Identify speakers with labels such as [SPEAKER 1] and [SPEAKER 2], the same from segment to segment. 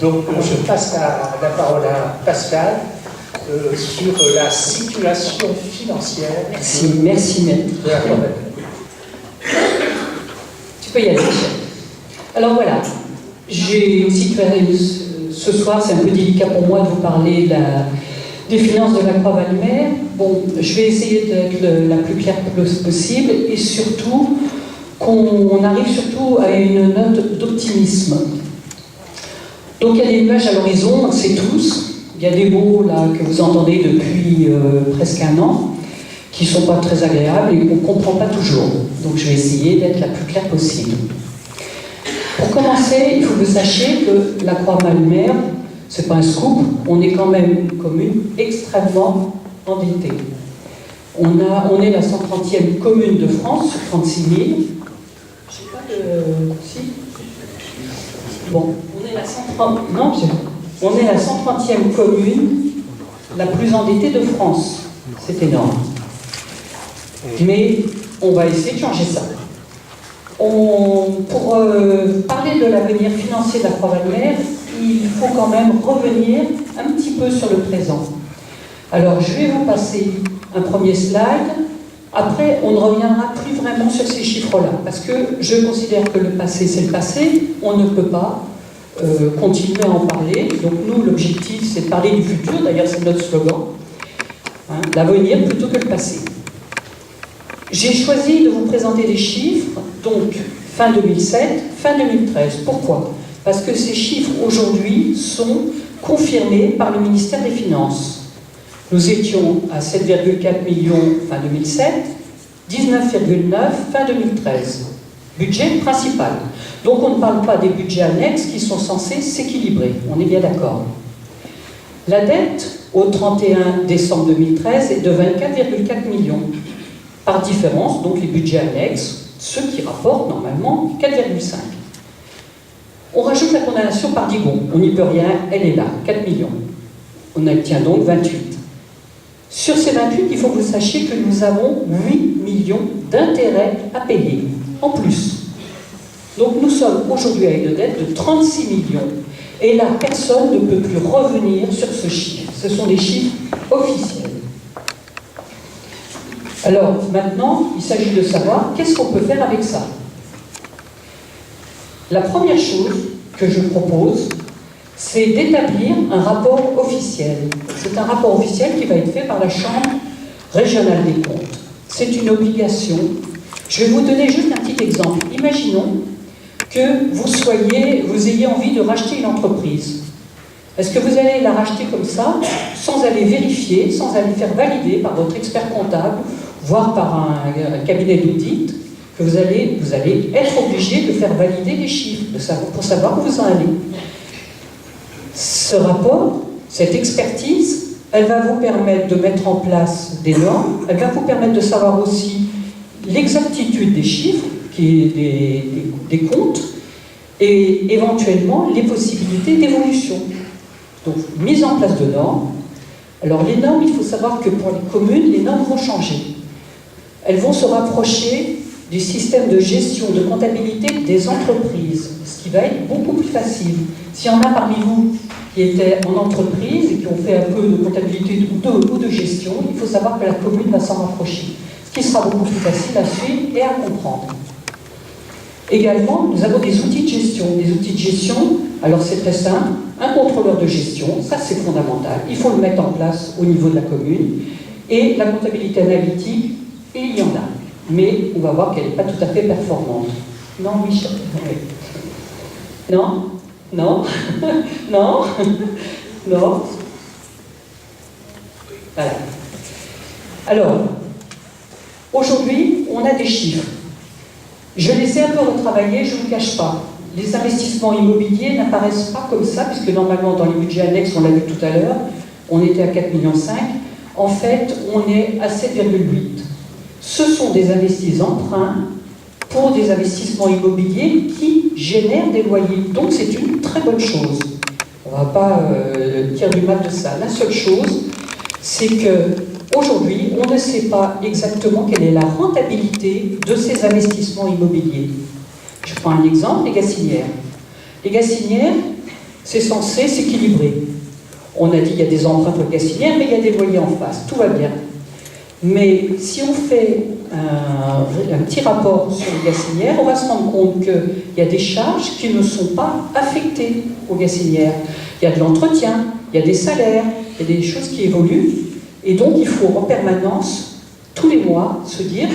[SPEAKER 1] Donc, je passe la parole à Pascal sur la situation financière.
[SPEAKER 2] Merci maître.
[SPEAKER 1] De la Croix-Valmer.
[SPEAKER 2] Tu peux y aller. Alors voilà, j'ai aussi ce soir, c'est un peu délicat pour moi de vous parler des finances de la Croix-Valmer. Bon, je vais essayer d'être la plus claire possible et surtout qu'on arrive surtout à une note d'optimisme. Donc il y a des nuages à l'horizon, on le sait tous. Il y a des mots là que vous entendez depuis presque un an qui ne sont pas très agréables et qu'on ne comprend pas toujours. Donc je vais essayer d'être la plus claire possible. Pour commencer, il faut que vous sachiez que la Croix-Valmer, ce n'est pas un scoop, on est quand même une commune extrêmement endettée. On est la 130e commune de France sur 36 000. Je ne sais pas de... Si. Bon, on est la 130e commune la plus endettée de France. C'est énorme. Mais on va essayer de changer ça. Pour parler de l'avenir financier de la Croix-Valmer, il faut quand même revenir un petit peu sur le présent. Alors, je vais vous passer un premier slide. Après, on ne reviendra plus vraiment sur ces chiffres-là, parce que je considère que le passé, c'est le passé. On ne peut pas continuer à en parler. Donc nous, l'objectif, c'est de parler du futur. D'ailleurs, c'est notre slogan. Hein, l'avenir plutôt que le passé. J'ai choisi de vous présenter des chiffres, donc fin 2007, fin 2013. Pourquoi? Parce que ces chiffres, aujourd'hui, sont confirmés par le ministère des Finances. Nous étions à 7,4 millions fin 2007, 19,9 fin 2013. Budget principal. Donc on ne parle pas des budgets annexes qui sont censés s'équilibrer. On est bien d'accord. La dette, au 31 décembre 2013, est de 24,4 millions. Par différence, donc les budgets annexes, ceux qui rapportent normalement 4,5. On rajoute la condamnation par Digon. On n'y peut rien, elle est là, 4 millions. On obtient donc 28. Sur ces 28, il faut que vous sachiez que nous avons 8 millions d'intérêts à payer, en plus. Donc nous sommes aujourd'hui à une dette de 36 millions. Et là, personne ne peut plus revenir sur ce chiffre. Ce sont des chiffres officiels. Alors, maintenant, il s'agit de savoir qu'est-ce qu'on peut faire avec ça. La première chose que je propose, c'est d'établir un rapport officiel. C'est un rapport officiel qui va être fait par la Chambre régionale des comptes. C'est une obligation. Je vais vous donner juste un petit exemple. Imaginons que vous ayez envie de racheter une entreprise. Est-ce que vous allez la racheter comme ça, sans aller vérifier, sans aller faire valider par votre expert comptable, voire par un cabinet d'audit, que vous allez être obligé de faire valider les chiffres, pour savoir où vous en allez. Ce rapport, cette expertise, elle va vous permettre de mettre en place des normes, elle va vous permettre de savoir aussi l'exactitude des chiffres, des comptes, et éventuellement les possibilités d'évolution. Donc, mise en place de normes. Alors, les normes, il faut savoir que pour les communes, les normes vont changer. Elles vont se rapprocher du système de gestion, de comptabilité des entreprises, ce qui va être beaucoup plus facile. S'il y en a parmi vous qui étaient en entreprise et qui ont fait un peu de comptabilité ou de gestion, il faut savoir que la commune va s'en rapprocher, ce qui sera beaucoup plus facile à suivre et à comprendre. Également, nous avons des outils de gestion. Des outils de gestion, alors c'est très simple, un contrôleur de gestion, ça c'est fondamental, il faut le mettre en place au niveau de la commune, et la comptabilité analytique, il y en a. Mais on va voir qu'elle n'est pas tout à fait performante. Non, Michel? Non? Non? Non? Non? Voilà. Alors, aujourd'hui, on a des chiffres. Je les ai un peu retravaillés, je ne vous cache pas. Les investissements immobiliers n'apparaissent pas comme ça, puisque normalement, dans les budgets annexes, on l'a vu tout à l'heure, on était à 4,5 millions. En fait, on est à 7,8. Ce sont des emprunts pour des investissements immobiliers qui génèrent des loyers. Donc c'est une très bonne chose. On ne va pas dire du mal de ça. La seule chose, c'est qu'aujourd'hui, on ne sait pas exactement quelle est la rentabilité de ces investissements immobiliers. Je prends un exemple, les Gacinières. Les Gacinières, c'est censé s'équilibrer. On a dit qu'il y a des emprunts pour les gazinières, mais il y a des loyers en face, tout va bien. Mais si on fait un petit rapport sur les gazinières, on va se rendre compte qu'il y a des charges qui ne sont pas affectées aux gazinières. Il y a de l'entretien, il y a des salaires, il y a des choses qui évoluent. Et donc il faut en permanence, tous les mois, se dire,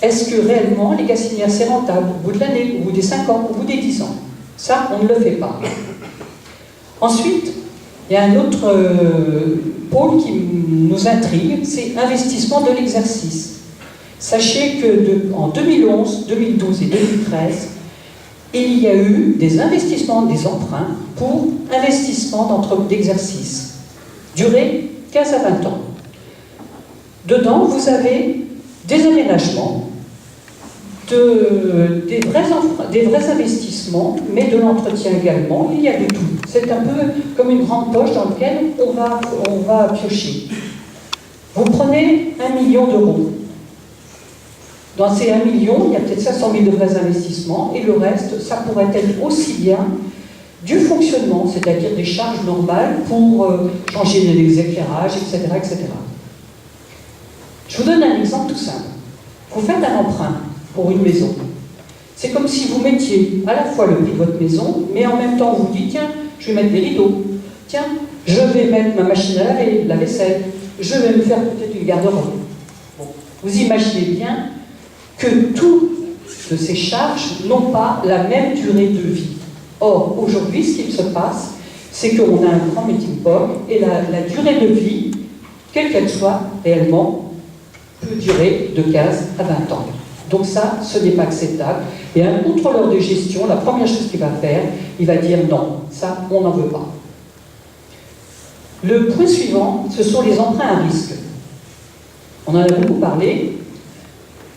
[SPEAKER 2] est-ce que réellement les gazinières c'est rentable au bout de l'année, au bout des 5 ans, au bout des 10 ans? Ça, on ne le fait pas. Ensuite, il y a un autre pôle qui nous intrigue, c'est investissement de l'exercice. Sachez que en 2011, 2012 et 2013, il y a eu des investissements, des emprunts pour investissement d'exercice, durée 15 à 20 ans. Dedans, vous avez des aménagements, des vrais investissements, mais de l'entretien également. Il y a de tout. C'est un peu comme une grande poche dans laquelle on va piocher. Vous prenez 1 million d'euros. Dans ces 1 million, il y a peut-être 500 000 de vrais investissements, et le reste, ça pourrait être aussi bien du fonctionnement, c'est-à-dire des charges normales pour changer les éclairages, etc., etc. Je vous donne un exemple tout simple. Vous faites un emprunt pour une maison. C'est comme si vous mettiez à la fois le prix de votre maison, mais en même temps vous dites, tiens, je vais mettre des rideaux, tiens, je vais mettre ma machine à laver, la vaisselle, je vais me faire peut-être une garde-robe. Bon. Vous imaginez bien que toutes ces charges n'ont pas la même durée de vie. Or, aujourd'hui, ce qu'il se passe, c'est qu'on a un grand melting pot, et la durée de vie, quelle qu'elle soit réellement, peut durer de 15 à 20 ans. Donc ça, ce n'est pas acceptable. Et un contrôleur de gestion, la première chose qu'il va faire, il va dire non, ça, on n'en veut pas. Le point suivant, ce sont les emprunts à risque. On en a beaucoup parlé.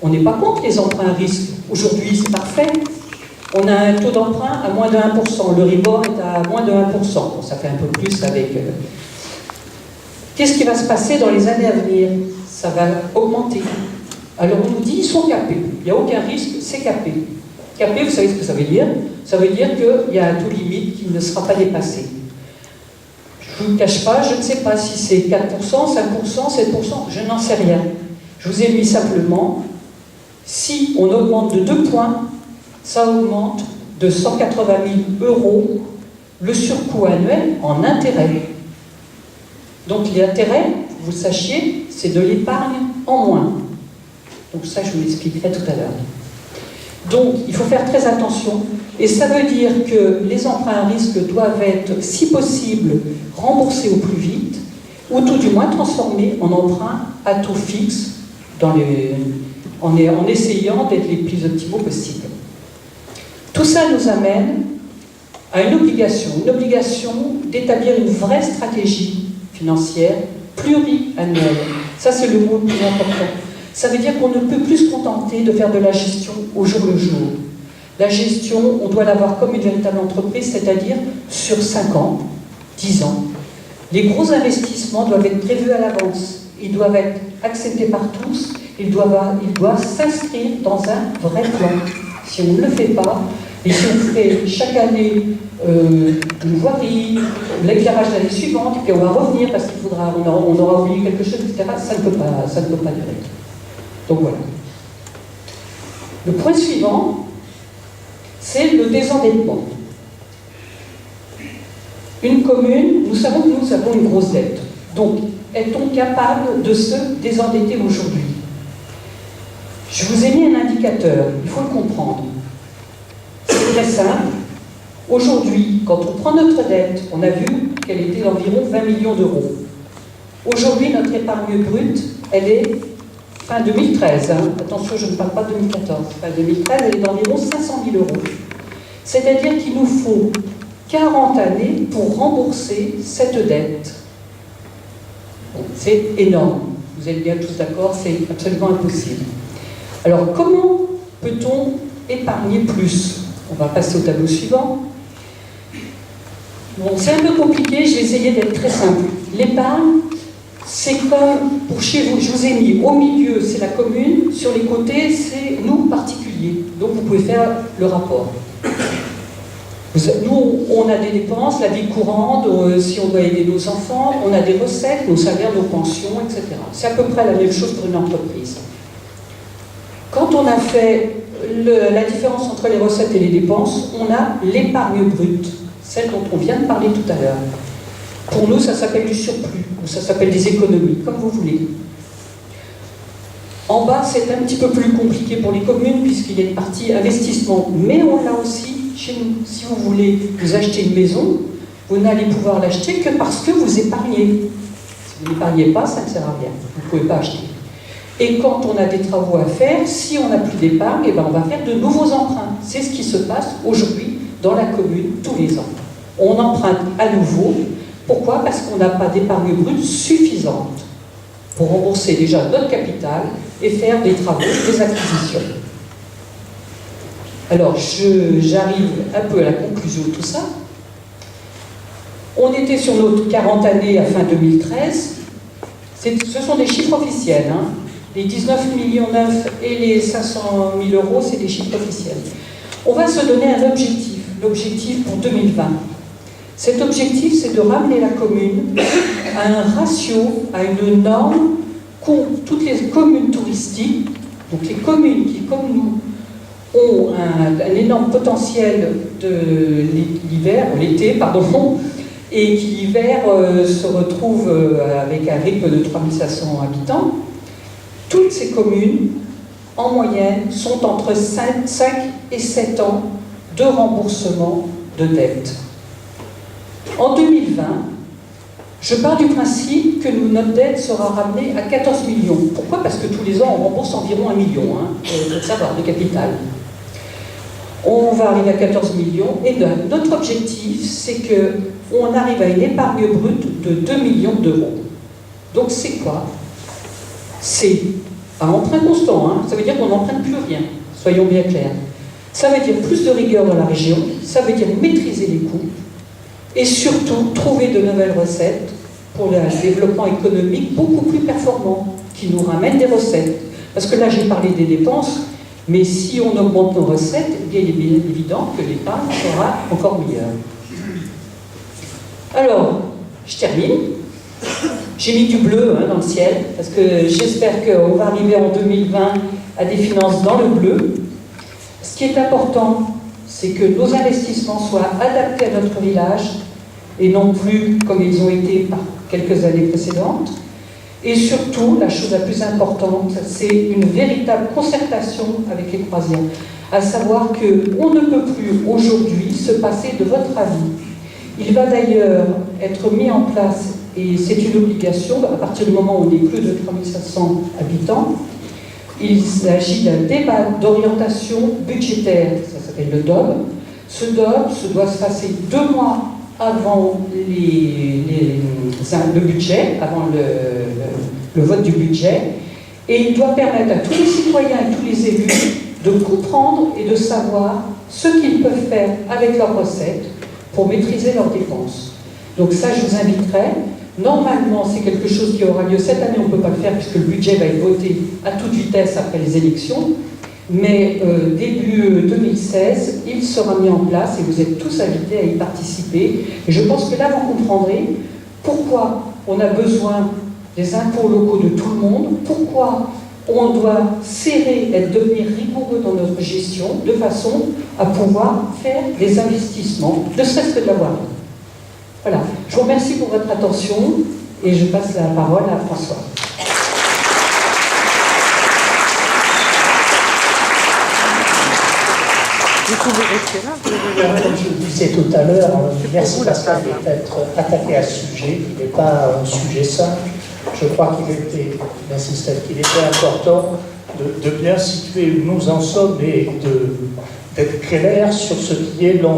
[SPEAKER 2] On n'est pas contre les emprunts à risque. Aujourd'hui, c'est parfait. On a un taux d'emprunt à moins de 1%. Le Euribor est à moins de 1%. Bon, ça fait un peu plus avec... Qu'est-ce qui va se passer dans les années à venir? Ça va augmenter. Alors on nous dit, ils sont capés. Il n'y a aucun risque, c'est capé. Capé, vous savez ce que ça veut dire? Ça veut dire qu'il y a un taux limite qui ne sera pas dépassé. Je ne vous le cache pas, je ne sais pas si c'est 4%, 5%, 7%, je n'en sais rien. Je vous ai mis simplement, si on augmente de 2 points, ça augmente de 180 000 € le surcoût annuel en intérêt. Donc l'intérêt, vous sachiez, c'est de l'épargne en moins. Donc ça, je vous l'expliquerai tout à l'heure. Donc, il faut faire très attention. Et ça veut dire que les emprunts à risque doivent être, si possible, remboursés au plus vite, ou tout du moins transformés en emprunts à taux fixe, en essayant d'être les plus optimaux possibles. Tout ça nous amène à une obligation d'établir une vraie stratégie financière pluriannuelle. Ça, c'est le mot le plus important. Ça veut dire qu'on ne peut plus se contenter de faire de la gestion au jour le jour. La gestion, on doit l'avoir comme une véritable entreprise, c'est-à-dire sur 5 ans, 10 ans. Les gros investissements doivent être prévus à l'avance. Ils doivent être acceptés par tous. Ils doivent s'inscrire dans un vrai plan. Si on ne le fait pas, et si on fait chaque année une voirie, l'éclairage l'année suivante, et puis on va revenir parce qu'on aura oublié quelque chose, etc., ça ne peut pas durer. Donc voilà. Le point suivant, c'est le désendettement. Une commune, nous savons que nous avons une grosse dette. Donc, est-on capable de se désendetter aujourd'hui? Je vous ai mis un indicateur, il faut le comprendre. C'est très simple. Aujourd'hui, quand on prend notre dette, on a vu qu'elle était d'environ 20 millions d'euros. Aujourd'hui, notre épargne brute, elle est fin 2013, attention, je ne parle pas de 2014, fin 2013, elle est d'environ 500 000 €. C'est-à-dire qu'il nous faut 40 années pour rembourser cette dette. Bon, c'est énorme. Vous êtes bien tous d'accord, c'est absolument impossible. Alors, comment peut-on épargner plus? On va passer au tableau suivant. Bon, c'est un peu compliqué, je vais essayer d'être très simple. L'épargne, c'est comme pour chez vous, je vous ai mis au milieu, c'est la commune, sur les côtés, c'est nous particuliers. Donc vous pouvez faire le rapport. Nous, on a des dépenses, la vie courante, si on doit aider nos enfants, on a des recettes, nos salaires, nos pensions, etc. C'est à peu près la même chose pour une entreprise. Quand on a fait la différence entre les recettes et les dépenses, on a l'épargne brute, celle dont on vient de parler tout à l'heure. Pour nous, ça s'appelle du surplus, ou ça s'appelle des économies, comme vous voulez. En bas, c'est un petit peu plus compliqué pour les communes, puisqu'il y a une partie investissement, mais on l'a aussi chez nous. Si vous voulez vous acheter une maison, vous n'allez pouvoir l'acheter que parce que vous épargnez. Si vous n'épargnez pas, ça ne sert à rien. Vous ne pouvez pas acheter. Et quand on a des travaux à faire, si on n'a plus d'épargne, eh ben on va faire de nouveaux emprunts. C'est ce qui se passe aujourd'hui dans la commune tous les ans. On emprunte à nouveau. Pourquoi? Parce qu'on n'a pas d'épargne brute suffisante pour rembourser déjà notre capital et faire des travaux, des acquisitions. Alors, j'arrive un peu à la conclusion de tout ça. On était sur notre 40 années à fin 2013. Ce sont des chiffres officiels. Hein. Les 19,9 millions et les 500 000 euros, c'est des chiffres officiels. On va se donner un objectif, l'objectif pour 2020. Cet objectif, c'est de ramener la commune à un ratio, à une norme qu'ont toutes les communes touristiques, donc les communes qui, comme nous, ont un énorme potentiel de l'hiver, l'été, pardon, et qui l'hiver se retrouvent avec un rythme de 3500 habitants. Toutes ces communes, en moyenne, sont entre 5 et 7 ans de remboursement de dette. En 2020, je pars du principe que notre dette sera ramenée à 14 millions. Pourquoi? Parce que tous les ans, on rembourse environ 1 million, faut le savoir, de capital. On va arriver à 14 millions, et notre objectif, c'est qu'on arrive à une épargne brute de 2 millions d'euros. Donc c'est quoi? C'est un emprunt constant, hein. Ça veut dire qu'on n'emprunte plus rien, soyons bien clairs. Ça veut dire plus de rigueur dans la région, ça veut dire maîtriser les coûts, et surtout trouver de nouvelles recettes pour le développement économique beaucoup plus performant, qui nous ramène des recettes. Parce que là, j'ai parlé des dépenses, mais si on augmente nos recettes, eh bien, il est bien évident que l'épargne sera encore meilleure. Alors, je termine. J'ai mis du bleu dans le ciel, parce que j'espère qu'on va arriver en 2020 à des finances dans le bleu. Ce qui est important, c'est que nos investissements soient adaptés à notre village, et non plus comme ils ont été par quelques années précédentes. Et surtout, la chose la plus importante, c'est une véritable concertation avec les croisiens. À savoir qu'on ne peut plus aujourd'hui se passer de votre avis. Il va d'ailleurs être mis en place, et c'est une obligation, à partir du moment où on est plus de 3500 habitants, il s'agit d'un débat d'orientation budgétaire, ça s'appelle le DOB. Ce DOB doit se passer 2 mois avant le budget, avant le vote du budget, et il doit permettre à tous les citoyens et tous les élus de comprendre et de savoir ce qu'ils peuvent faire avec leurs recettes pour maîtriser leurs dépenses. Donc ça, je vous inviterai. Normalement, c'est quelque chose qui aura lieu cette année, on ne peut pas le faire puisque le budget va être voté à toute vitesse après les élections, mais début 2016, il sera mis en place et vous êtes tous invités à y participer. Et je pense que là, vous comprendrez pourquoi on a besoin des impôts locaux de tout le monde, pourquoi on doit serrer et devenir rigoureux dans notre gestion de façon à pouvoir faire des investissements, ne serait-ce que de la voirie. Voilà, je vous remercie pour votre attention et je passe la parole à François.
[SPEAKER 3] Vous pouvez rester là.
[SPEAKER 1] Comme je le disais tout à l'heure, merci Pascal d'être attaqué à ce sujet, qui n'est pas un sujet simple. Je crois qu'il était important de bien situer où nous en sommes et d'être clair sur ce qui est l'enjeu.